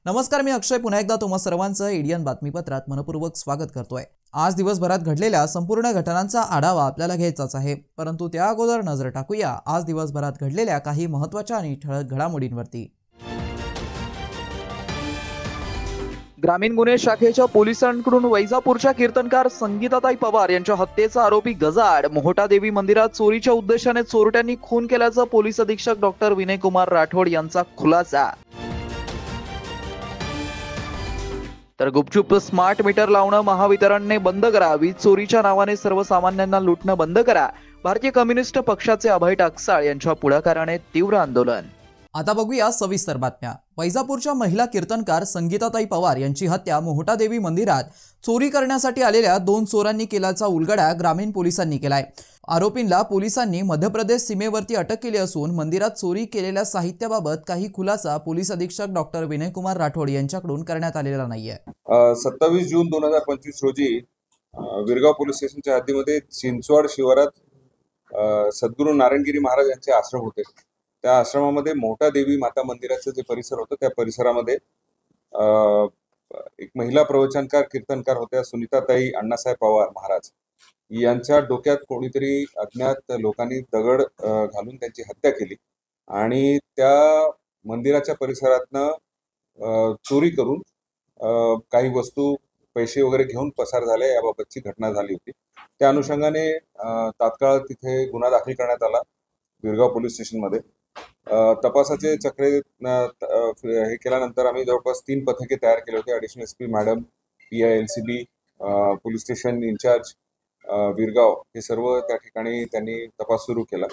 नमस्कार, मी अक्षय पुन्हा एकदा तुम्हा सर्वांचं इंडियन बातमीपत्रात मनपूर्वक स्वागत करतोय। आज दिवसभरात घडलेल्या संपूर्ण घटनांचा आढावा आपल्याला घ्यायचाच आहे, परंतु त्या अगोदर नजर टाकूया आज दिवसभरात घडलेल्या काही महत्त्वाच्या आणि ठळक घडामोडींवरती। ग्रामीण गुन्हे शाखेच्या पोलिसांकडून वैजापूरच्या कीर्तनकार संगीताताई पवार यांच्या हत्येचा आरोपी गजाड मोहटा देवी मंदिरात चोरीच्या उद्देशाने चोरट्यांनी खून केल्याचा पोलीस अधीक्षक डॉक्टर विनय कुमार राठोड यांचा खुलासा। तर गुपचूप स्मार्ट मीटर लावणं महावितरणने बंद करा, वीज चोरीच्या नावाने सर्वसामान्यांना लुटणं बंद करा, भारतीय कम्युनिस्ट पक्षाचे अभय टाकसाळ यांच्या पुढाकाराने तीव्र आंदोलन। आता बघूया सविस्तर बातम्या। वैजापूरच्या महिला कीर्तनकार संगीताताई पवार यांची हत्या मोहटा देवी मंदिरात चोरी करण्यासाठी आलेल्या 2 चोरांनी केल्याचा उलगडा ग्रामीण पोलिसांनी केलाय। आरोपींना पोलिसांनी मध्य प्रदेश सीमेवरती अटक केली असून मंदिरात चोरी केलेल्या साहित्याबाबत काही खुलासा पोलीस अधीक्षक डॉक्टर विनय कुमार राठोड यांच्याकडून करण्यात आलेला नाहीये। 27 जून 2025 रोजी विरगाव पोलीस स्टेशनच्या हद्दीमध्ये चिंचवाड शिवारात सद्गुरू नारायणगिरी महाराज यांचे आश्रम होते। त्या आश्रमामध्ये मोहटा देवी माता मंदिराचं जे परिसर होतं त्या परिसरामध्ये एक महिला प्रवचनकार कीर्तनकार होत्या सुनीताताई अण्णासाहेब पवार महाराज यांच्या डोक्यात कोणीतरी अज्ञात लोकांनी दगड घालून त्यांची हत्या केली आणि त्या मंदिराच्या परिसरातनं चोरी करून काही वस्तू पैसे वगैरे घेऊन पसार झाले याबाबतची घटना झाली होती। त्या अनुषंगाने तात्काळ तिथे गुन्हा दाखल करण्यात आला विरगाव पोलीस स्टेशनमध्ये। तपासाचे चक्रे हे केल्यानंतर आम्ही जवळपास 3 पथके तयार केले होते। Additional SP madam, PI-LCB, police station incharge Virgaon हे सर्व त्या ठिकाणी त्यांनी तपास सुरू केला।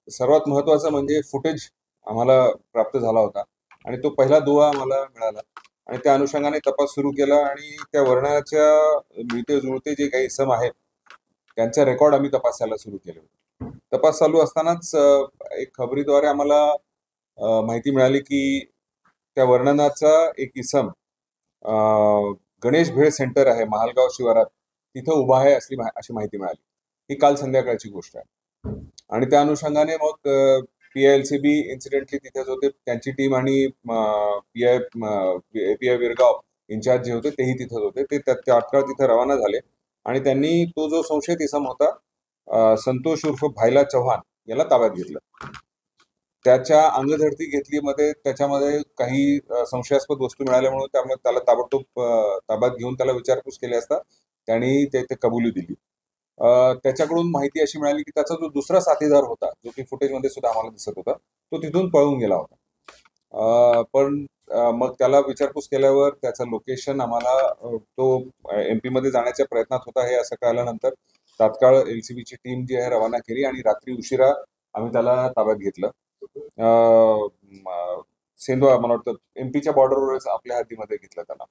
सर्वात महत्त्वाचं म्हणजे फुटेज आम्हाला प्राप्त झाला होता आणि तो पहिला दुवा आम्हाला मिळाला आणि त्या अनुषंगाने तपास सुरू केला आणि त्या वर्णाच्या मिळते जुळते जे काही इसम आहेत त्यांचा रेकॉर्ड आम्ही तपासायला सुरू केले होते। तपास चालू असतानाच एक खबरीद्वारे आम्हाला माहिती मिळाली की त्या वर्णनाचा एक इसम गणेश भेळ सेंटर आहे महालगाव शिवारात तिथं उभा आहे अशी माहिती मिळाली। ही काल संध्याकाळची गोष्ट आहे आणि त्या अनुषंगाने मग PI-LCB इन्सिडेंटली तिथेच होते, त्यांची टीम आणि PI विरगाव इन्चार्ज जे होते तेही तिथेच होते। ते तात्काळ तिथे रवाना झाले आणि त्यांनी तो जो संशयित इसम होता संतोष उर्फ भाईला चव्हाण याला ताब्यात घेतलं। त्याच्या अंगझडती घेतली मध्ये त्याच्यामध्ये काही संशयास्पद वस्तू मिळाल्यामुळे त्यामुळे त्याला ताबडतोब ताब्यात घेऊन त्याला विचारपूस केली असता त्यांनी ते कबुली दिली। त्याच्याकडून माहिती अशी मिळाली की त्याचा जो दुसरा साथीदार होता जो की फुटेजमध्ये सुद्धा आम्हाला दिसत होता तो तिथून पळून गेला होता। पण मग त्याला विचारपूस केल्यावर त्याचं लोकेशन आम्हाला तो MP मध्ये जाण्याच्या प्रयत्नात होता हे असं कळल्यानंतर तात्काळ LCBची टीम जी आहे रवाना केली आणि रात्री उशिरा आम्ही त्याला ताब्यात घेतलं। सेंदवा मला वाटतं MP च्या बॉर्डरवरच आपल्या हद्दीमध्ये घेतलं त्याला।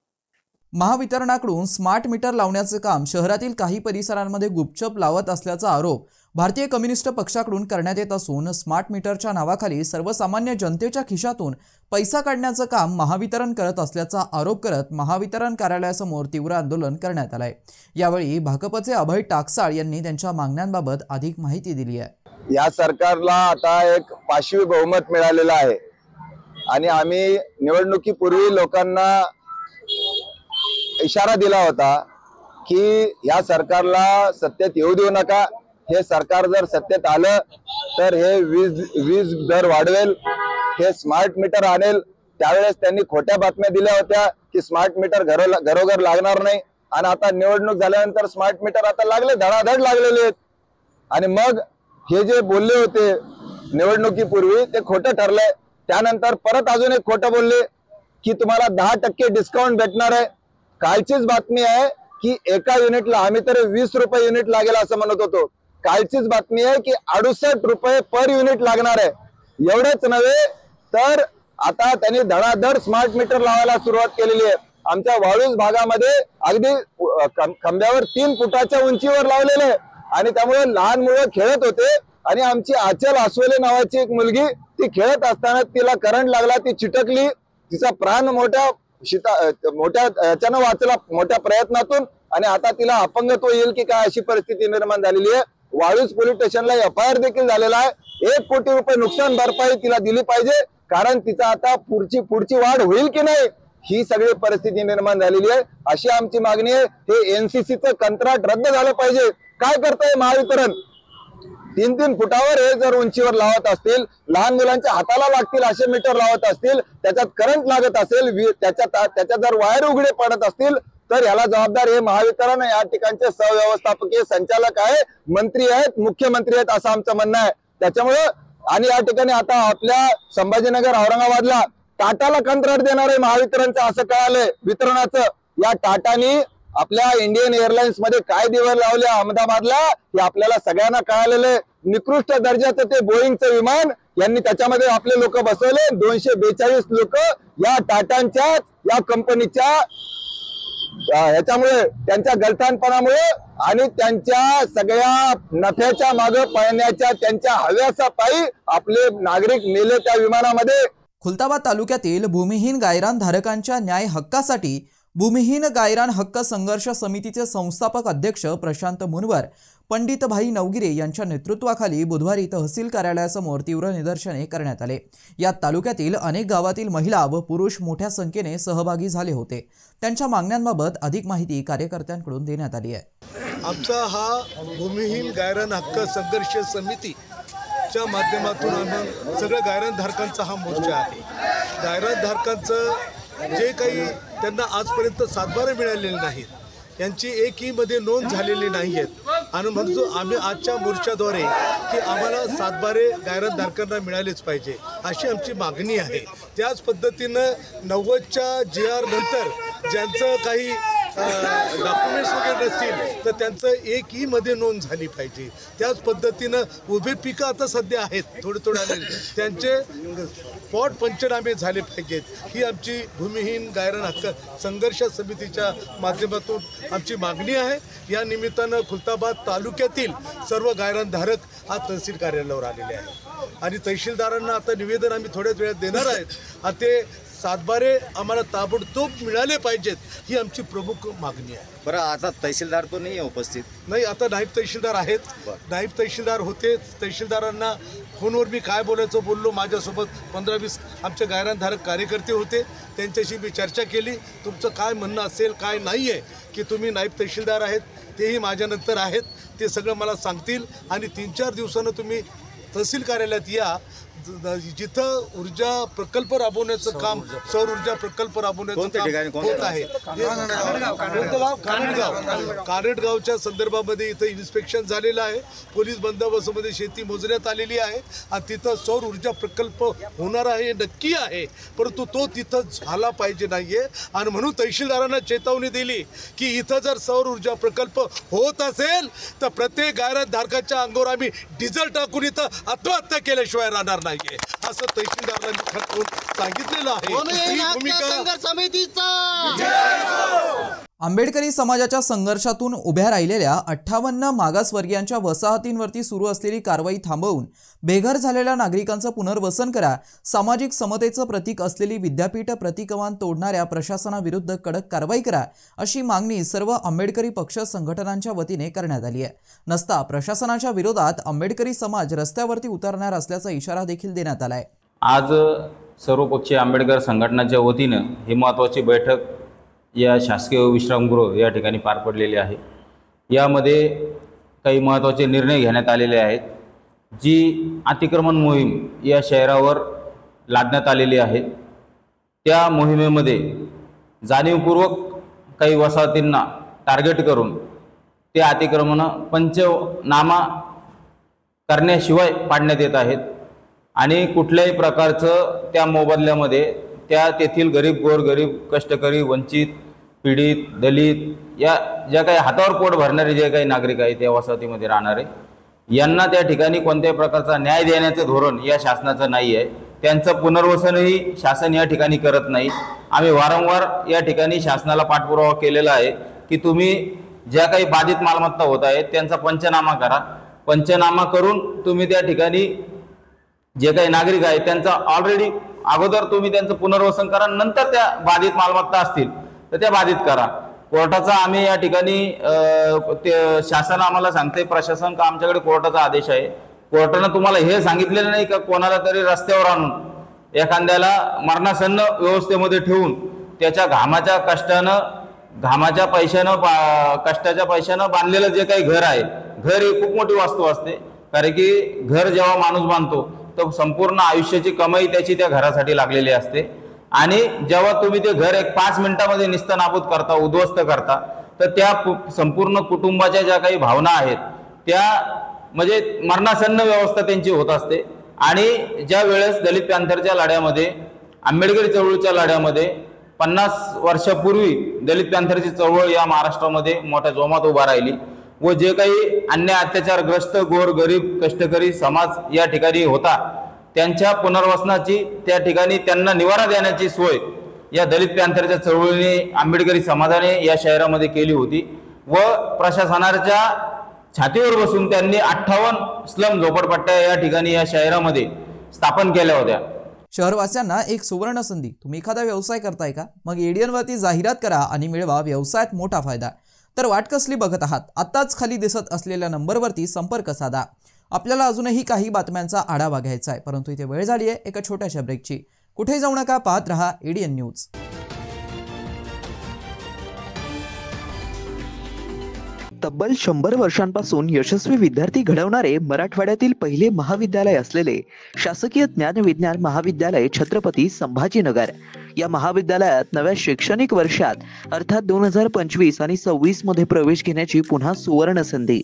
महावितरणाकडून स्मार्ट मीटर लावण्याचे काम शहरातील काही परिसरांमध्ये गुपचूप लावत असल्याचा आरोप भारतीय कम्युनिस्ट पक्षाकडून करण्यात येत असून स्मार्ट मीटरच्या नावाखाली सर्वसामान्य जनतेच्या खिशातून पैसा काढण्याचं काम महावितरण करत असल्याचा आरोप करत महावितरण कार्यालयासमोर तीव्र आंदोलन करण्यात आलंय। यावेळी भाकपचे अभय टाकसाळ यांनी त्यांच्या मागण्यांबाबत अधिक माहिती दिली आहे। या सरकारला आता एक पाशवी बहुमत मिळालेलं आहे आणि आम्ही निवडणुकीपूर्वी लोकांना इशारा दिला होता की या सरकारला सत्तेत येऊ देऊ नका, हे सरकार जर सत्तेत आलं तर हे वीज दर वाढवेल, हे स्मार्ट मीटर आणेल। त्यावेळेस त्यांनी खोट्या बातम्या दिल्या होत्या की स्मार्ट मीटर घरोघर लागणार नाही आणि आता निवडणूक झाल्यानंतर स्मार्ट मीटर आता लागले, धडाधड लागलेले आहेत। आणि मग हे जे बोलले होते निवडणुकीपूर्वी ते खोटं ठरलंय। त्यानंतर परत अजून एक खोटं बोलले की तुम्हाला 10% डिस्काउंट भेटणार आहे। कालचीच बातमी आहे की एका युनिटला आम्ही तर 20 रुपये युनिट लागेल असं म्हणत होतो, कालचीच बातमी आहे की 68 रुपये पर युनिट लागणार आहे। एवढेच नव्हे तर आता त्यांनी धडाधड स्मार्ट मीटर लावायला सुरुवात केलेली आहे। आमच्या वाळूज भागामध्ये अगदी खांब्यावर 3 फुटाच्या उंचीवर लावलेले आणि त्यामुळे लहान मुलं खेळत होते आणि आमची आचल आसवले नावाची एक मुलगी ती खेळत असताना तिला करंट लागला, ती चिटकली, तिचा प्राण मोठ्या याच्यानं वाचला मोठ्या प्रयत्नातून आणि आता तिला अपंगत्व येईल की काय अशी परिस्थिती निर्माण झालेली आहे। वाळूज पोलीस स्टेशनला FIR देखील झालेला आहे। 1 कोटी रुपये नुकसान भरपाई तिला दिली पाहिजे, कारण तिचा आता पुढची वाढ होईल की नाही ही सगळी परिस्थिती निर्माण झालेली आहे। अशी आमची मागणी आहे। हे NCCचं कंत्राट रद्द झालं पाहिजे। काय करताय महावितरण? 3-3 फुटावर हे जर उंचीवर लावत असतील, लहान मुलांच्या हाताला लागतील असे मीटर लावत असतील, त्याच्यात करंट लागत असेल, त्याच्यात जर वायर उघडे पडत असतील तर याला जबाबदार हे महावितरण या ठिकाणचे सहव्यवस्थापकीय संचालक आहे, मंत्री आहेत, मुख्यमंत्री आहेत असं आमचं म्हणणं आहे। त्याच्यामुळे आणि या ठिकाणी आता आपल्या संभाजीनगर औरंगाबादला टाटाला कंत्राट देणार आहे महावितरणचं असं कळालंय वितरणाचं। या टाटानी आपल्या इंडियन एअरलाइन्स मध्ये काय दिवे लावले अहमदाबादला हे आपल्याला सगळ्यांना कळालेलं आहे। निकृष्ट दर्जाचं ते बोईंगचं विमान यांनी त्याच्यामध्ये आपले लोक बसवले, 242 लोक या टाटांच्या या कंपनीच्या याच्यामुळे त्यांच्या गलथानपणामुळे आणि त्यांच्या सगळ्या नफ्याच्या मागे पळण्याच्या त्यांच्या हव्यासा पायी आपले नागरिक मेले त्या विमानामध्ये। खुलताबाद तालुक्यातील भूमिहीन गायरान धारकांच्या न्याय हक्कासाठी भूमिहीन गायरान हक्क संघर्ष समितीचे संस्थापक अध्यक्ष प्रशांत मुनवर, पंडित भाई नवगिरे यांच्या नेतृत्वाखाली बुधवारी तहसील कार्यालयासमोर तीव्र निदर्शने करण्यात आले। यात तालुक्यातील अनेक गावातील महिला व पुरुष मोठ्या संख्येने सहभागी झाले होते। त्यांच्या मागण्यांबाबत अधिक माहिती कार्यकर्त्यांकडून देण्यात आली आहे। आमचा हा भूमिहीन गायरान हक्क संघर्ष समितीच्या माध्यमातून आम्ही सगळ्या गायरानधारकांचा हा मोर्चा आहे। गायरानधारकांचं जे काही त्यांना आजपर्यंत सातबारे मिळालेले नाहीत, यांची एकहीमध्ये नोंद झालेली नाही आहेत आणि म्हणतो आम्ही आजच्या मोर्चाद्वारे की आम्हाला सातबारे गायरानधारकांना मिळालेच पाहिजे अशी आमची मागणी आहे। त्याच पद्धतीनं 90च्या GR नंतर ज्यांचं काही डॉक्युमेंट्स वगैरे नसतील तर त्यांचं एकहीमध्ये नोंद झाली पाहिजे। त्याच पद्धतीनं उभे पिकं आता सध्या आहेत थोडे आले, त्यांचे स्पॉट पंचनामे झाले पाहिजेत। ही आमची भूमिहीन गायरान हक्क संघर्ष समितीच्या माध्यमातून आमची मागणी आहे। या निमित्तानं खुलताबाद तालुक्यातील सर्व गायरानधारक आज तहसील कार्यालयावर आलेले आहेत आणि तहसीलदारांना आता निवेदन आम्ही थोड्याच वेळात देणार आहेत आणि ते सातबारे आम्हाला ताबडतोब मिळाले पाहिजेत ही आमची प्रमुख मागणी आहे। बरं, आता तहसीलदार तो नाही उपस्थित? नाही, आता नायब तहसीलदार आहेत। नायब तहसीलदार होते, तहसीलदारांना फोनवर मी काय बोलायचं बोललो, माझ्यासोबत 15-20 आमचे गायरानधारक कार्यकर्ते होते, त्यांच्याशी मी चर्चा केली, तुमचं काय म्हणणं असेल काय नाही आहे की तुम्ही नायब तहसीलदार आहेत, तेही माझ्यानंतर आहेत, ते सगळं मला सांगतील आणि 3-4 दिवसानं तुम्ही तहसील कार्यालयात या, जिथं ऊर्जा प्रकल्प राबवण्याचं काम, सौर ऊर्जा प्रकल्प राबवण्याचं काम होत आहे। कानेटगावच्या संदर्भामध्ये इथं इन्स्पेक्शन झालेलं आहे, पोलीस बंदोबस्तामध्ये शेती मोजण्यात आलेली आहे आणि तिथं सौर ऊर्जा प्रकल्प होणार आहे नक्की आहे, परंतु तो तिथं झाला पाहिजे नाहीये आणि म्हणून तहसीलदारांना चेतावणी दिली की इथं जर सौर ऊर्जा प्रकल्प होत असेल तर प्रत्येक गायरानधारकाच्या अंगावर आम्ही डिझेल टाकून इथं आत्महत्या केल्याशिवाय राहणार नाही असं तहसीलदारांनी खरं सांगितलेलं आहे। आंबेडकरी समाजाच्या संघर्षातून उभ्या राहिलेल्या 58 मागासवर्गीयांच्या वसाहतींवरती सुरू असलेली कारवाई थांबवून बेघर झालेल्या नागरिकांचं पुनर्वसन करा, सामाजिक समतेचं प्रतीक असलेली विद्यापीठ प्रतिकमान तोडणाऱ्या प्रशासनाविरुद्ध कडक कारवाई करा, अशी मागणी सर्व आंबेडकरी पक्ष संघटनांच्या वतीने करण्यात आली आहे। नसता प्रशासनाच्या विरोधात आंबेडकरी समाज रस्त्यावरती उतरणार असल्याचा इशारा देखील देण्यात आलाय। आज सर्वपक्षीय आंबेडकर संघटनांच्या वतीनं ही महत्त्वाची बैठक या शासकीय विश्रामगृह या ठिकाणी पार पडलेली आहे। यामध्ये काही महत्त्वाचे निर्णय घेण्यात आलेले आहेत। जी अतिक्रमण मोहीम या शहरावर लादण्यात आलेली आहे, त्या मोहिमेमध्ये जाणीवपूर्वक काही वसाहतींना टार्गेट करून ते अतिक्रमण पंचनामा करण्याशिवाय पाडण्यात येत आहेत आणि कुठल्याही प्रकारचं त्या मोबदल्यामध्ये त्या तेथील गरीब, गोरगरीब, कष्टकरी, वंचित, पीडित, दलित या ज्या काही हातावर पोट भरणारे जे काही नागरिक आहेत त्या वसाहतीमध्ये राहणारे, यांना त्या ठिकाणी कोणत्याही प्रकारचा न्याय देण्याचं धोरण या शासनाचं नाही आहे। त्यांचं पुनर्वसनही शासन या ठिकाणी करत नाही। आम्ही वारंवार या ठिकाणी शासनाला पाठपुरावा केलेला आहे की तुम्ही ज्या काही बाधित मालमत्ता होत आहेत त्यांचा पंचनामा करा। पंचनामा करून तुम्ही त्या ठिकाणी जे काही नागरिक आहेत त्यांचा ऑलरेडी अगोदर तुम्ही त्यांचं पुनर्वसन करा, नंतर त्या बाधित मालमत्ता असतील तर त्या बाधित करा। कोर्टाचा आम्ही या ठिकाणी शासन आम्हाला सांगते, प्रशासन का आमच्याकडे कोर्टाचा आदेश आहे। कोर्टानं तुम्हाला हे सांगितलेलं नाही का कोणाला तरी रस्त्यावर आणून एखाद्याला मरणासन्न व्यवस्थेमध्ये ठेवून त्याच्या घामाच्या कष्टानं घामाच्या पैशानं कष्टाच्या पैशानं बांधलेलं जे काही घर आहे, घर ही खूप मोठी वस्तू असते। कारण की घर जेव्हा माणूस बांधतो तर संपूर्ण आयुष्याची कमाई त्याची त्या घरासाठी लागलेली असते आणि जेव्हा तुम्ही ते घर एक 5 मिनिटांमध्ये निस्तनाबूत करता, उद्ध्वस्त करता, तर त्या संपूर्ण कुटुंबाच्या ज्या काही भावना आहेत त्या म्हणजे मरणासन्न व्यवस्था त्यांची होत असते। आणि ज्या वेळेस दलित पॅंथरच्या लढ्यामध्ये, आंबेडकरी चळवळीच्या लढ्यामध्ये 50 वर्षापूर्वी दलित पॅंथरची चळवळ या महाराष्ट्रामध्ये मोठ्या जोमात उभा राहिली व जे काही अन्याय अत्याचारग्रस्त गोर गरीब कष्टकरी समाज या ठिकाणी होता त्यांच्या पुनर्वसनाची, त्या ठिकाणी त्यांना निवारा देण्याची सोय या दलित पॅंथरच्या चळवळीने आंबेडकरी समाजाने या शहरामध्ये केली होती व प्रशासनाच्या छातीवर बसून त्यांनी 58 स्लम झोपडपट्ट्या या ठिकाणी या शहरामध्ये स्थापन केल्या होत्या। शहरवासियांना एक सुवर्ण संधी। तुम्ही एखादा व्यवसाय करताय का? मग एडीएन वरती जाहिरात करा आणि मिळवा व्यवसायात मोठा फायदा। तर वाट कसली बघत आहात? आत्ताच खाली दिसत असलेल्या नंबरवरती संपर्क साधा। आपल्याला अजूनही काही बातम्यांचा आढावा घ्यायचा आहे, परंतु इथे वेळ झाली आहे एका छोट्याशा ब्रेकची। कुठे जाऊ नका, पाहत रहा एडीएन न्यूज। तब्बल 100 वर्षांपासून यशस्वी विद्यार्थी घडवणारे मराठवाड्यातील पहिले महाविद्यालय असलेले शासकीय ज्ञानविज्ञान महाविद्यालय छत्रपती संभाजीनगर या महाविद्यालयात नव्या शैक्षणिक वर्षात अर्थात 2025 आणि 26 मध्ये प्रवेश घेण्याची पुन्हा सुवर्ण संधी।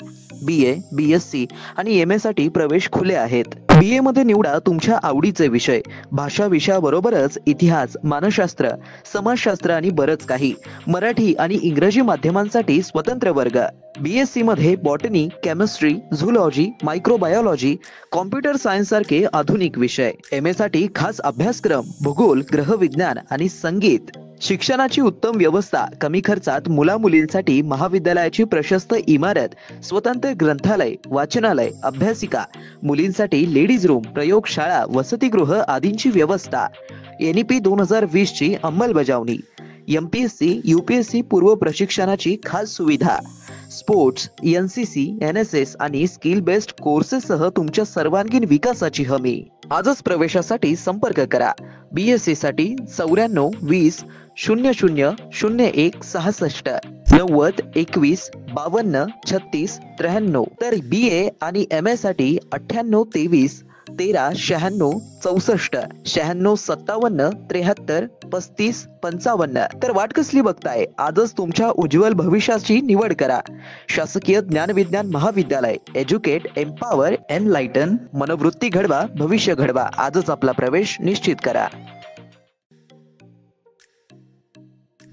BA, BSc आणि MA साठी प्रवेश खुले आहेत। BA मध्ये निवडा तुमच्या आवडीचे विषय, भाषा विषयाबरोबरच इतिहास, मानसशास्त्र, समाजशास्त्र आणि बरंच काही। मराठी आणि इंग्रजी माध्यमांसाठी स्वतंत्र वर्ग। BSc मध्ये botany, chemistry, zoology, microbiology, computer science सारखे आधुनिक विषय। MA साठी खास अभ्यासक्रम, भूगोल, ग्रहविज्ञान आणि संगीत। शिक्षणाची उत्तम व्यवस्था, कमी खर्चात मुला-मुलींसाठी महाविद्यालयाची प्रशस्त इमारत, स्वतंत्र ग्रंथालय, वाचनालय, अभ्यासिका, मुलींसाठी लेडीज रूम, प्रयोगशाळा, वसतिगृह आदींची व्यवस्था। NEP 2020 ची अंमलबजावणी। MPSC, UPSC पूर्व प्रशिक्षणाची खास सुविधा। स्पोर्ट्स, NCC, NSS आणि स्किल बेस्ड कोर्सेससह तुमच्या सर्वांगीण विकासाची हमी। आजच प्रवेशासाठी संपर्क करा। BSc साठी 94 20 00 01 66 90 21 52 36 93। तर BA आणि MA साठी 98 23 13 96 64 96 57 73 35 55। तर वाट कसली बघताय? आजच तुमच्या उज्ज्वल भविष्याची निवड करा। शासकीय ज्ञानविज्ञान महाविद्यालय। Educate, empower, enlighten. मनोवृत्ती घडवा, भविष्य घडवा। आजच आपला प्रवेश निश्चित करा।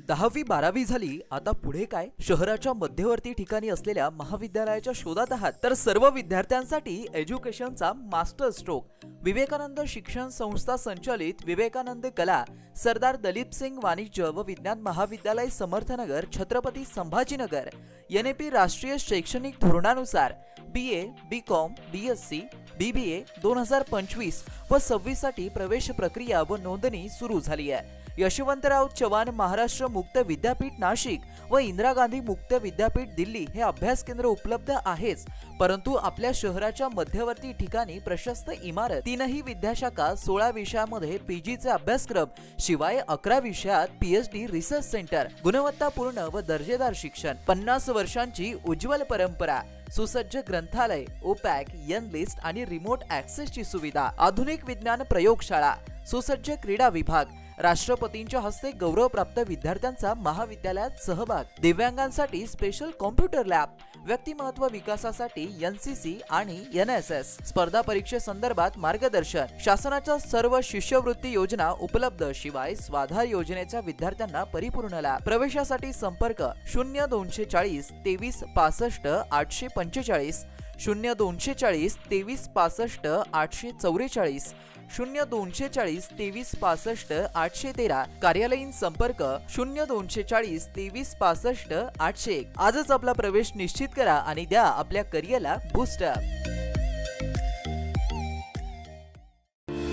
10वी 12वी झाली, आता पुढे काय? शहराच्या मध्यवर्ती ठिकाणी असलेल्या महाविद्यालयाच्या शोधात आहात तर सर्व विद्यार्थ्यांसाठी एज्युकेशनचा मास्टर स्ट्रोक विवेकानंद शिक्षण संस्था संचालित विवेकानंद कला सरदार दलीप सिंग वाणिज्य व विज्ञान महाविद्यालय समर्थनगर छत्रपती संभाजीनगर। NEP राष्ट्रीय शैक्षणिक धोरणानुसार BA, BCom, BSc, BBA 2025 व 26 साठी प्रवेश प्रक्रिया व नोंदणी सुरू झाली आहे। यशवंतराव चव्हाण महाराष्ट्र मुक्त विद्यापीठ नाशिक व इंदिरा गांधी मुक्त विद्यापीठ दिल्ली हे अभ्यास केंद्र उपलब्ध आहेच, परंतु आपल्या शहराच्या मध्यवर्ती ठिकाणी प्रशस्त इमारत, 3ही विद्याशाखा, 16 विषयामध्ये PGचे अभ्यासक्रम, शिवाय 11 विषयात PhD रिसर्च सेंटर, गुणवत्तापूर्ण व दर्जेदार शिक्षण, 50 वर्षांची उज्ज्वल परंपरा, सुसज्ज ग्रंथालय, OPAC, N-लिस्ट आणि रिमोट ऍक्सेसची सुविधा, आधुनिक विज्ञान प्रयोगशाळा, सुसज्ज क्रीडा विभाग, राष्ट्रपतींच्या हस्ते गौरवप्राप्त विद्यार्थ्यांचा महाविद्यालयात सहभाग, दिव्यांगांसाठी स्पेशल कॉम्प्युटर लॅब, व्यक्तिमत्व विकासासाठी NCC आणि NSS, स्पर्धा परीक्षेसंदर्भात मार्गदर्शन, शासनाच्या सर्व शिष्यवृत्ती योजना उपलब्ध, शिवाय स्वाधार योजनेच्या विद्यार्थ्यांना परिपूर्ण लाभ। प्रवेशासाठी संपर्क 0240 23 65 845 0240 23 65 844, 0240 23 65 813, कार्यालयीन संपर्क 0240 23 65 801. आजच आपला प्रवेश निश्चित करा आणि द्या आपल्या करिअरला बूस्टअप.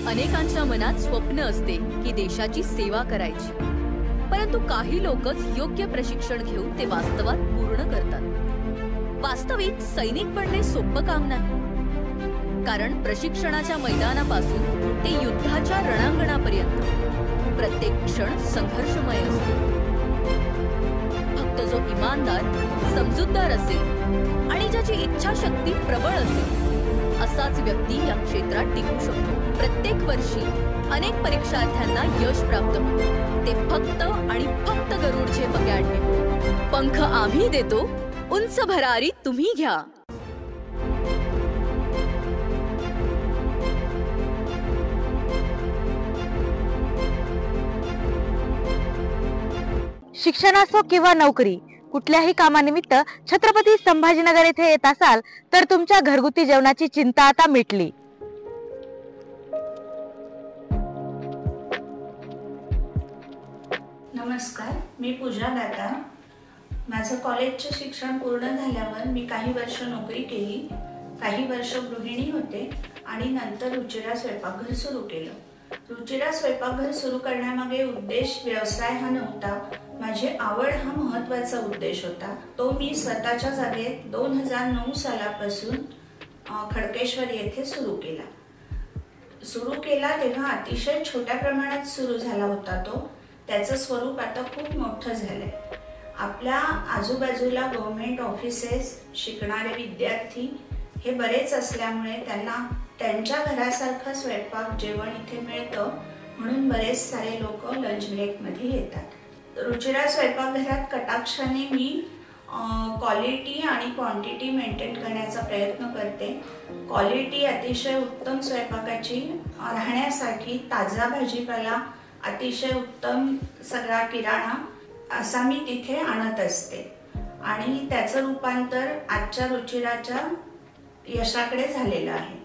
अनेकांच्या मनात स्वप्न असते की देशाची सेवा करायची, परंतु काही लोकच योग्य प्रशिक्षण घेऊन ते वास्तवात पूर्ण करतात. वास्तविक सैनिक बनणे सोपं काम नाही, कारण प्रशिक्षणाच्या मैदानापासून ते युद्धाच्या रणांगणापर्यंत प्रत्येक क्षण संघर्षमय असतो. फक्त जो इमानदार, समजूतदार असेल आणि ज्याची इच्छाशक्ती प्रबळ असेल असाच व्यक्ती या क्षेत्रात टिकू शकतो. प्रत्येक वर्षी अनेक परीक्षार्थ्यांना यश प्राप्त होते, ते फक्त आणि फक्त गरुड झेप अकॅडमी. पंख आम्ही देतो, उंच भरारी तुम्ही घ्या. शिक्षण असो किंवा नोकरी, कुठल्याही कामानिमित्त छत्रपती संभाजीनगर येथे येत असाल तर तुमच्या घरगुती जेवणाची चिंता आता मिटली. नमस्कार, मी पूजा दाता. माझं कॉलेजचं शिक्षण पूर्ण झाल्यावर मी काही वर्ष नोकरी केली, काही वर्ष गृहिणी होते आणि नंतर रुचिरा स्वयंपाकघर सुरू केलं. रुचिरा स्वयंपाकघर सुरू करण्यामागे उद्देश व्यवसाय हा नव्हता, माझी आवड हा महत्त्वाचा उद्देश होता. तो मी स्वतःच्या जागेत 2009 सालापासून खडकेश्वर येथे सुरू केला. तेव्हा अतिशय छोट्या प्रमाणात सुरू झाला होता तो. त्याचं स्वरूप आता खूप मोठं झालंय. आपल्या आजूबाजूला गव्हर्नमेंट ऑफिसेस, शिकणारे विद्यार्थी हे बरेच असल्यामुळे त्यांना त्यांच्या घरासारखं स्वयंपाक जेवण इथे मिळतं, म्हणून बरेच सारे लोक लंच ब्रेकमध्ये येतात. रुचिरा स्वयंपाकघरात कटाक्षाने मी क्वालिटी आणि क्वांटिटी मेंटेन करण्याचा प्रयत्न करते. क्वालिटी अतिशय उत्तम स्वयंपाकाची राहण्यासाठी ताजा भाजीपाला, अतिशय उत्तम सगळा किराणा असा मी तिथे आणत असते आणि त्याचं रूपांतर आजच्या रुचिराच्या यशाकडे झालेलं आहे.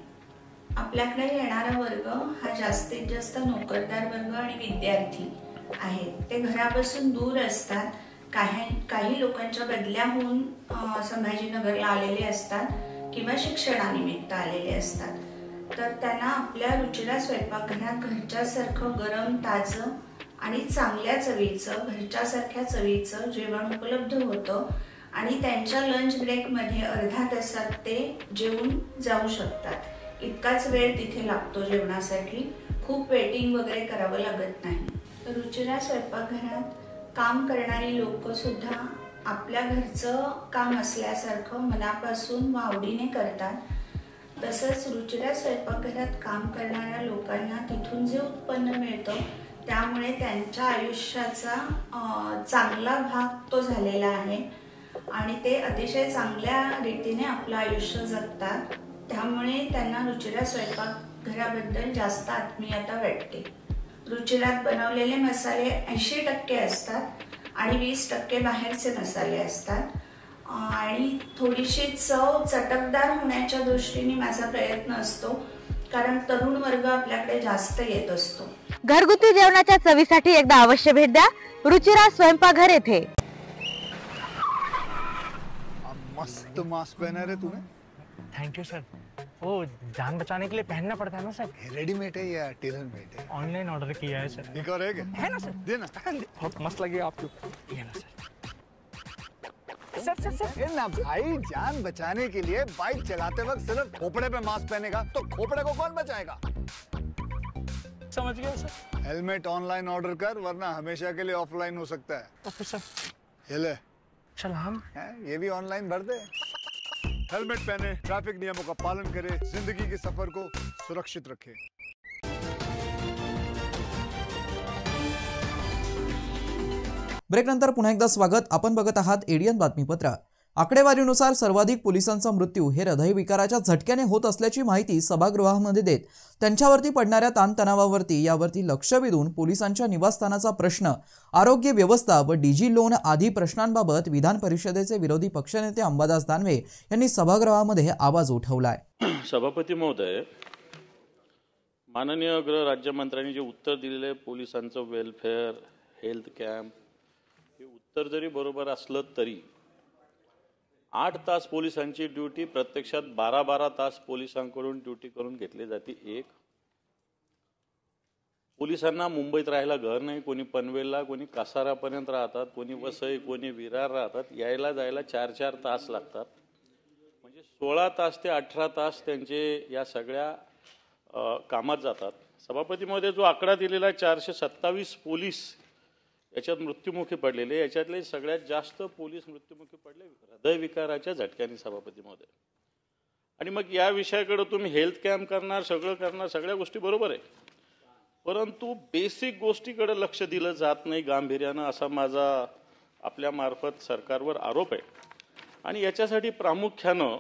आपल्याकडे येणारा वर्ग हा जास्तीत जास्त नोकरदार वर्ग आणि विद्यार्थी आहेत. ते घरापासून दूर असतात. काही लोकांच्या बदल्या होऊन संभाजीनगरला आलेले असतात किंवा शिक्षणानिमित्त आलेले असतात. तर त्यांना आपल्या रुचिरा स्वयंपाकघरात घरच्यासारखं गरम, ताजं आणि चांगल्या चवीचं, घरच्यासारख्या चवीचं जेवण उपलब्ध होतं आणि त्यांच्या लंच ब्रेकमध्ये अर्धा तासात ते जेवून जाऊ शकतात. इतकाच वेळ तिथे लागतो जेवणासाठी. खूप वेटिंग वगैरे करावं लागत नाही. रुचिरा स्वयंपाकघरात काम करणारी लोक सुद्धा आपल्या घरचं काम असल्यासारखं मनापासून व आवडीने करतात. तसंच रुचिरा स्वयंपाकघरात काम करणाऱ्या लोकांना तिथून जे उत्पन्न मिळतं त्यामुळे त्यांच्या आयुष्याचा चांगला भाग तो झालेला आहे आणि ते अतिशय चांगल्या रीतीने आपलं आयुष्य जगतात. त्यामुळे त्यांना रुचिरा स्वयंपाकघराबद्दल जास्त आत्मीयता वाटते. रुचिरात बनवलेले मसाले 80% असतात आणि 20% बाहेरचे मसाले असतात आणि थोडीशी चव चटकदार होण्याच्या दृष्टीने माझा प्रयत्न असतो, कारण तरुण वर्ग आपल्याकडे जास्त येत असतो. घरगुती जेवणाच्या चवीसाठी एकदा अवश्य भेट द्या रुचिरा स्वयंपाकघर येथे. मस्त मास्क पहना रे तूने. Thank you sir. वो जान बचाने के लिए पहनना पड़ता है ना सर. रेडीमेड है या टेलर मेड है? ऑनलाइन ऑर्डर किया है सर. एक और है ना सर. देना. बहुत मस्त लगे आपको. ये ना सर. सर ना भाई, जान बचाने के लिए बाइक चलाते वक्त सिर्फ खोपड़े पे मास्क पहनेगा तो खोपड़े को कौन बचाएगा? समझ गया सर. हेलमेट ऑनलाइन ऑर्डर कर, वरना हमेशा के लिए ऑफलाइन हो सकता है. Okay sir. ये ले. चल हम ये भी ऑनलाइन भर दे. हेलमेट पहने, ट्रैफिक नियमों का पालन करे, जिंदगी के सफर को सुरक्षित रखे. ब्रेक नंतर पुन्हा एकदा स्वागत. आपण बघत आहात एडीएन बातमीपत्र. आकडेवारीनुसार सर्वाधिक पोलिसांचा मृत्यू हे हृदयविकाराच्या झटक्याने होत असल्याची माहिती सभागृहामध्ये देत त्यांच्यावरती पडणाऱ्या ताणतणावावरती यावरती लक्ष वेधून पोलिसांच्या निवासस्थानाचा प्रश्न, आरोग्य व्यवस्था व डीजी लोन आदी प्रश्नांबाबत विधान परिषदेचे विरोधी पक्षनेते अंबादास दानवे यांनी सभागृहामध्ये आवाज उठवलाय। सभापती महोदय, माननीय गृह राज्यमंत्र्यांनी जे उत्तर दिलेले पोलिसांचं वेलफेअर, हेल्थ कॅम्प, हे उत्तर जरी बरोबर असलं तरी 8 तास पोलिसांची ड्यूटी प्रत्यक्षात 12-12 तास पोलिसांकडून ड्यूटी करून घेतली जाते। एक, पोलिसांना मुंबईत राहायला घर नाही, कोणी पनवेलला, कोणी कासारापर्यंत राहतात, कोणी वसई, कोणी विरार राहतात, यायला जायला 4-4 तास लागतात। म्हणजे 16 तास ते 18 तास त्यांचे या सगळ्या कामात जातात। सभापती महोदय, जो आकडा दिलेला 427 पोलीस याच्यात मृत्युमुखी पडलेले, याच्यातले सगळ्यात जास्त पोलीस मृत्युमुखी पडले हृदयविकाराच्या झटक्याने सभापती महोदय। आणि मग या विषयाकडे तुम्ही हेल्थ कॅम्प करणार, सगळं करणार, सगळ्या गोष्टी बरोबर आहे, परंतु बेसिक गोष्टीकडे लक्ष दिलं जात नाही गांभीर्यानं, असा माझा आपल्या मार्फत सरकारवर आरोप आहे। आणि याच्यासाठी प्रामुख्यानं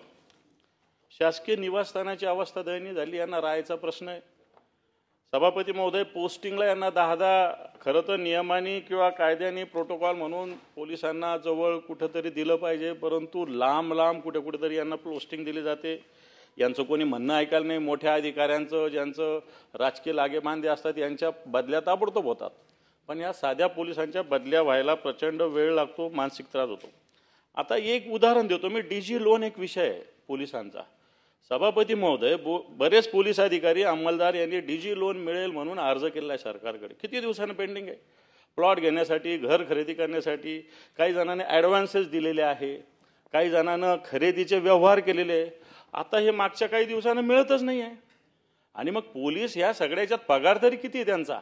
शासकीय निवासस्थानाची अवस्था दयनीय झाली, यांना राहायचा प्रश्न आहे। सभापती महोदय, पोस्टिंगला यांना 10 खरं तर नियमाने किंवा कायद्याने प्रोटोकॉल म्हणून पोलिसांना जवळ कुठंतरी दिलं पाहिजे, परंतु लांब कुठेतरी यांना पोस्टिंग दिली जाते। यांचं कोणी म्हणणं ऐकायला नाही। मोठ्या अधिकाऱ्यांचं, ज्यांचं राजकीय लागेबांधे असतात, यांच्या बदल्या ताबडतोब होतात, पण या साध्या पोलिसांच्या बदल्या व्हायला प्रचंड वेळ लागतो, मानसिक त्रास होतो। आता एक उदाहरण देतो मी, डीजी लोन एक विषय आहे पोलिसांचा। सभापती महोदय, बरेच पोलीस अधिकारी, अंमलदार यांनी डीजी लोन मिळेल म्हणून अर्ज केला आहे सरकारकडे, किती दिवसांनी पेंडिंग आहे। प्लॉट घेण्यासाठी, घर खरेदी करण्यासाठी काही जणांनी ॲडव्हान्सेस दिलेले आहे, काही जणांना खरेदीचे व्यवहार केलेले आहे। आता हे मागच्या काही दिवसांनी मिळतच नाही आहे। आणि मग पोलीस ह्या सगळ्याच्यात पगार तरी किती आहे त्यांचा,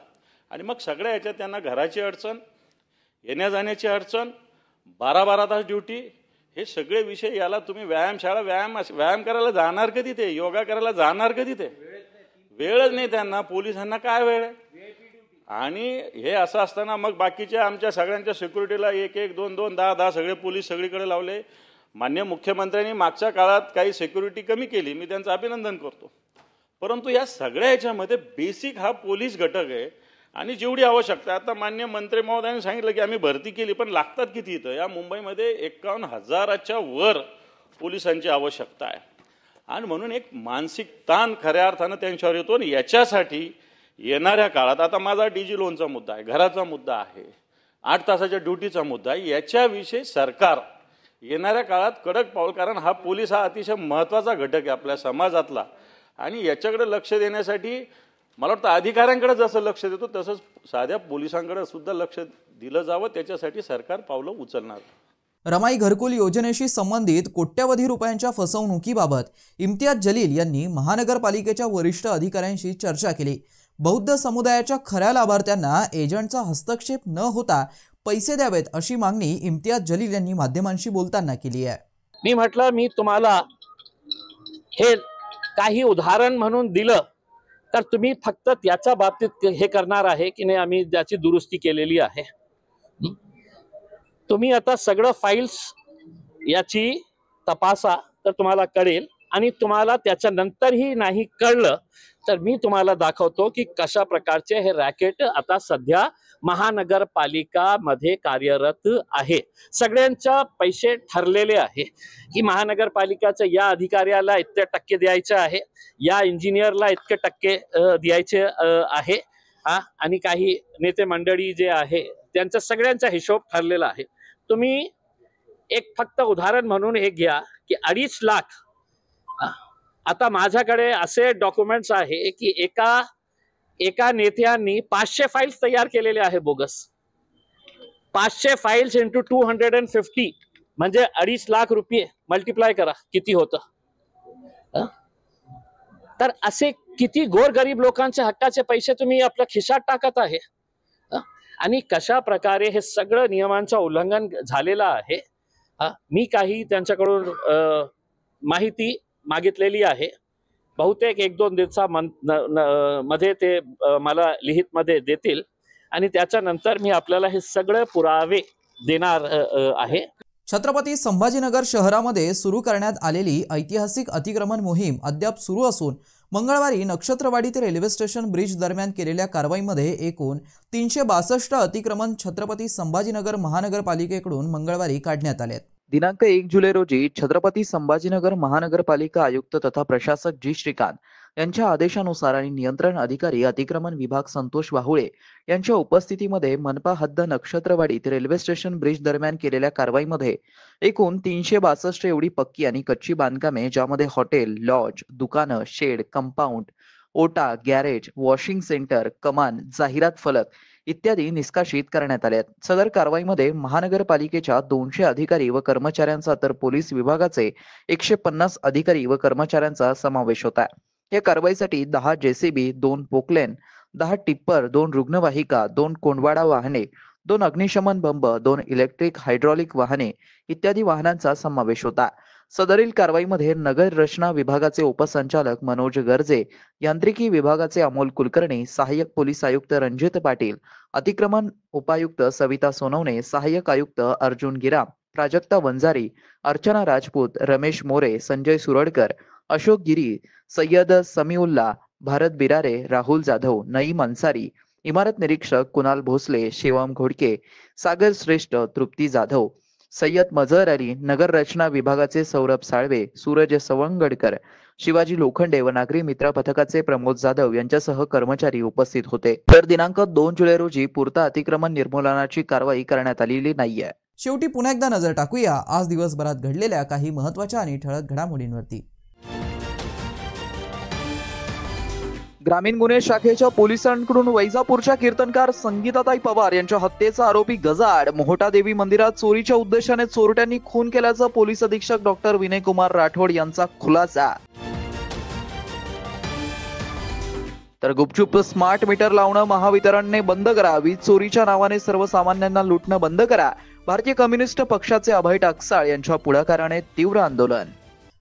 आणि मग सगळ्या ह्याच्यात त्यांना घराची अडचण, येण्या जाण्याची अडचण, 12-12 तास ड्युटी, हे सगळे विषय। याला तुम्ही व्यायामशाळा, व्यायाम करायला जाणार कधी ते, योगा करायला जाणार कधी ते, वेळच नाही त्यांना। पोलिसांना काय वेळ आहे। आणि हे असं असताना मग बाकीच्या आमच्या सगळ्यांच्या सिक्युरिटीला 1-1, 2-2, 10-10 सगळे पोलीस सगळीकडे लावले। माननीय मुख्यमंत्र्यांनी मागच्या काळात काही सिक्युरिटी कमी केली, मी त्यांचं अभिनंदन करतो, परंतु या सगळ्या ह्याच्यामध्ये बेसिक हा पोलीस घटक आहे। आणि जेवढी आवश्यकता, आता माननीय मंत्री महोदयांनी सांगितलं की आम्ही भरती केली, पण लागतात किती इथं? या मुंबईमध्ये 51,000च्या वर पोलिसांची आवश्यकता आहे। आणि म्हणून एक मानसिक ताण खऱ्या अर्थानं त्यांच्यावर येतो। आणि याच्यासाठी येणाऱ्या काळात, आता माझा डीजी लोनचा मुद्दा आहे, घराचा मुद्दा आहे, 8 तासाच्या ड्युटीचा मुद्दा आहे, याच्याविषयी सरकार येणाऱ्या काळात कडक पाऊल, कारण हा पोलीस हा अतिशय महत्त्वाचा घटक आहे आपल्या समाजातला, आणि याच्याकडे लक्ष देण्यासाठी मला वाटतं अधिकाऱ्यांकडे जसं लक्ष देतो तसंच साध्या पोलिसांकडे सुद्धा लक्ष दिलं जावं, त्याच्यासाठी सरकार पावलं उचलणार। रमाई घरकुल योजनेशी संबंधित कोट्यवधी रुपयांच्या फसवणुकीबाबत इम्तियाज जलील यांनी महानगरपालिकेच्या वरिष्ठ अधिकाऱ्यांशी चर्चा केली। बौद्ध समुदायाच्या खऱ्या लाभार्थ्यांना एजंटचा हस्तक्षेप न होता पैसे द्यावेत अशी मागणी इम्तियाज जलील यांनी माध्यमांशी बोलताना केली आहे। मी म्हटलं, मी तुम्हाला हे काही उदाहरण म्हणून दिलं तर तुम्ही फक्त त्याच्या बाबतीत हे करणार आहे की नाही, आम्ही त्याची दुरुस्ती केलेली आहे। तुम्ही आता सगळं फाईल्स याची तपासा तर तुम्हाला कळेल, आणि तुम्हाला त्याच्यानंतरही नाही कळलं तर मी तुम्हाला दाखवतो की कशा प्रकारचे हे रॅकेट आता सध्या महानगरपालिकामध्ये कार्यरत आहे। सगळ्यांच्या पैसे ठरलेले आहे की महानगरपालिकाच्या या अधिकाऱ्याला इतके टक्के द्यायचे आहे, या इंजिनियरला इतके टक्के द्यायचे आहे, आणि काही नेते मंडळी जे आहे त्यांचा सगळ्यांचा हिशोब ठरलेला आहे। तुम्ही एक फक्त उदाहरण म्हणून हे घ्या की 2.5 लाख, आता माझ्याकडे असे डॉक्युमेंट्स आहे की एका नेत्यांनी 500 फाइल्स तयार केलेले आहे बोगस। 500 फाइल्स इंटू 250 म्हणजे 2.5 लाख रुपये, मल्टिप्लाय करा किती होतं। तर असे किती गोरगरीब लोकांच्या हक्काचे पैसे तुम्ही आपल्या खिशात टाकत आहे, आणि कशा प्रकारे हे सगळं नियमांचं उल्लंघन झालेलं आहे। मी काही त्यांच्याकडून माहिती मागितलेली आहे, बहुतेक 1-2 दिवसामध्ये ते मला लिखित मध्ये देतील, आणि त्याच्यानंतर मी आपल्याला हे सगळे पुरावे देणार आहे। छत्रपती संभाजीनगर शहरामध्ये सुरू करण्यात आलेली ऐतिहासिक अतिक्रमण मोहीम अद्याप सुरू असून मंगळवारी नक्षत्रवाडी ते रेल्वे स्टेशन ब्रिज दरम्यान केलेल्या कारवाईमध्ये एकूण 362 अतिक्रमण छत्रपती संभाजीनगर महानगरपालिकेकडून मंगळवारी काढण्यात आले. दिनांक 1 जुलै रोजी छत्रपती संभाजीनगर महानगरपालिका आयुक्त तथा प्रशासक जी श्रीकांत यांच्या आदेशानुसार आणि नियंत्रण अधिकारी अतिक्रमण विभाग संतोष वाहुळे यांच्या उपस्थितीमध्ये मनपा हद्द नक्षत्रवाडी ते रेल्वे स्टेशन ब्रिज दरम्यान केलेल्या कारवाईमध्ये एकूण 362 एवढी पक्की आणि कच्ची बांधकामे, ज्यामध्ये हॉटेल, लॉज, दुकानं, शेड, कंपाऊंड, ओटा, गॅरेज, वॉशिंग सेंटर, कमान, जाहिरात फलक इत्यादी निष्कासित करण्यात आले. सदर कारवाईमध्ये महानगरपालिकेच्या 200 अधिकारी व कर्मचाऱ्यांचा तर पोलीस विभागाचे 150 अधिकारी व कर्मचाऱ्यांचा समावेश होता. या कारवाईसाठी 10 जेसीबी, 2 पोकलेन, 10 टिप्पर, 2 रुग्णवाहिका, 2 कोंडवाडा वाहने, 2 अग्निशमन बंब, 2 इलेक्ट्रिक हायड्रॉलिक वाहने इत्यादी वाहनांचा समावेश होता. सदरील कारवाईमध्ये नगर रचना विभागाचे उपसंचालक मनोज गर्जे, यांत्रिकी विभागाचे अमोल कुलकर्णी, सहाय्यक पोलीस आयुक्त रणजित पाटील, अतिक्रमण उपायुक्त सविता सोनवणे, सहाय्यक आयुक्त अर्जुन गिराम, प्राजक्ता वंजारी, अर्चना राजपूत, रमेश मोरे, संजय सुरडकर, अशोक गिरी, सय्यद समीउल्ला, भारत बिरारे, राहुल जाधव, नईम अन्सारी, इमारत निरीक्षक कुणाल भोसले, शिवम घोडके, सागर श्रेष्ठ, तृप्ती जाधव, सय्यद मजहर अली, नगर रचना विभागाचे सौरभ साळवे, सूरज सवंगडकर, शिवाजी लोखंडे व नागरी मित्र पथकाचे प्रमोद जाधव यांच्यासह कर्मचारी उपस्थित होते. तर दिनांक 2 जुलै रोजी पुरता अतिक्रमण निर्मूलनाची कारवाई करण्यात आलेली नाहीये. शेवटी पुन्हा एकदा नजर टाकूया आज दिवसभरात घडलेल्या काही महत्त्वाच्या आणि ठळक घडामोडींवरती. ग्रामीण गुन्हे शाखेच्या पोलिसांकडून वैजापूरच्या कीर्तनकार संगीताताई पवार यांच्या हत्येचा आरोपी गजाड मोहोटा देवी मंदिरात चोरीच्या उद्देशाने चोरट्यांनी खून केल्याचा पोलीस अधीक्षक डॉक्टर विनयकुमार राठोड यांचा खुलासा. तर गुपचूप स्मार्ट मीटर लावणं महावितरणने बंद करा, वीज चोरीच्या नावाने सर्वसामान्यांना लुटणं बंद करा, भारतीय कम्युनिस्ट पक्षाचे अभय टाकसाळ यांच्या पुढाकाराने तीव्र आंदोलन.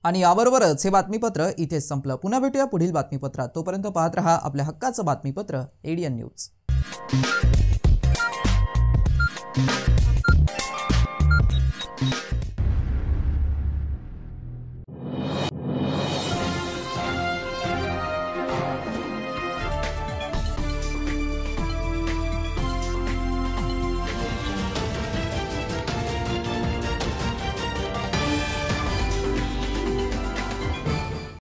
आणि याबरोबरच हे बातमीपत्र इथेच संपलं. पुन्हा भेटूया पुढील बातमीपत्रात. तोपर्यंत पाहत रहा आपल्या हक्काचं बातमीपत्र ADN न्यूज.